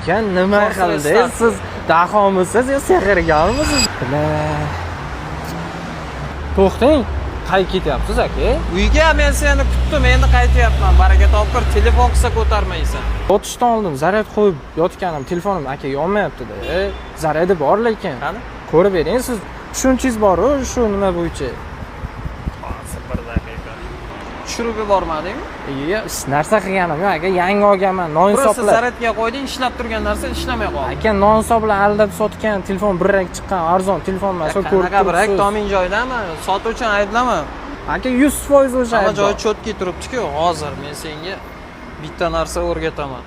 aka nima qildingiz siz? Dahomisiz yo sehrgarmisiz? To'xtang. Qayerga ketyapsiz aka? Uyga men seni kutdim, endi qaytyapman. Baraka topkir, telefon qilsa ko'tarmaysan. Yotishdan oldin zaryad qo'yib yotganim telefonim aka yonmayapti-da. Zaryadi bor lekin. Qani? Ko'rib bering siz. Tushunchingiz bor-ku, shu nima bo'yicha. Hozir bir daqiqa. Tushirib yubormadingmi? Hech narsa qilganim yo'q aka, yangi olganman. Non-insoflar. Просто zaryadga qo'yding, ishlab turgan narsa ishlamay qoldi. Aka non-insoflar aldab sotgan telefon birrak chiqqan arzon telefon emas, ko'rib Qanaqa birak turibsiz. toming joydami? Sotuvchini ayblama. Aka 100% o'sha. Hamma joyi cho'tki turibdi-ku. Hozir men senga bitta narsa o'rgataman.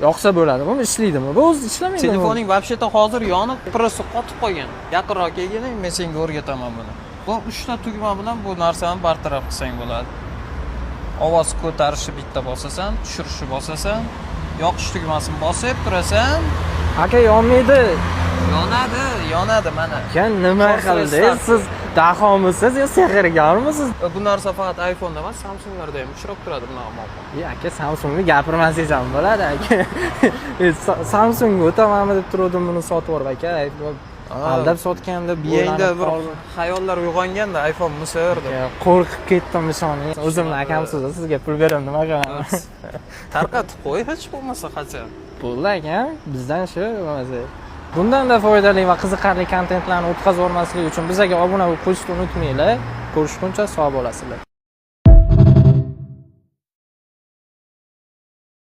Yoqsa bo'ladimi? Ishlaydimi? Bu o'zi ishlamaydi. Telefoning вообще-то hozir yonib, prosta qotib qolgan. Yaqinroq kelganing, men senga o'rgataman buni. Bu 3 ta tugma bilan bu narsani bartaraf qilsang bo'ladi. Ovoz ko'tarishni bitta bosasan, tushirishni bosasan, yoqish tugmasini bosib turasan, Aka yonmaydi. yonadi mana. Aka nima qildingiz siz? Dahomisiz yo sehrgarmisiz? Bu narsa faqat iPhone'da emas, Samsung'larda ham uchrab turadi bunaqa muammo. Aka Samsungni gapirmasangiz ham bo'ladi aka. Samsung o'tamanmi deb turdim buni sotib yuborib aka. Aldab sotganda Endi bir xayollar uyg'onganda iPhone musaverdi. Qo'rqib ketdim nishoni. O'zimni akamsiz sizga pul beraman nima qilaman. Tarqatib qo'y hech bo'lmasa qachon. Bo'ldi aka, bizdan shu bo'lmasa. Bundan-da foydali va qiziqarli kontentlarni o'tkazib olmaslik uchun bizga obuna bo'lib qo'yishni unutmanglar. Ko'rishguncha sog' bo'lasizlar.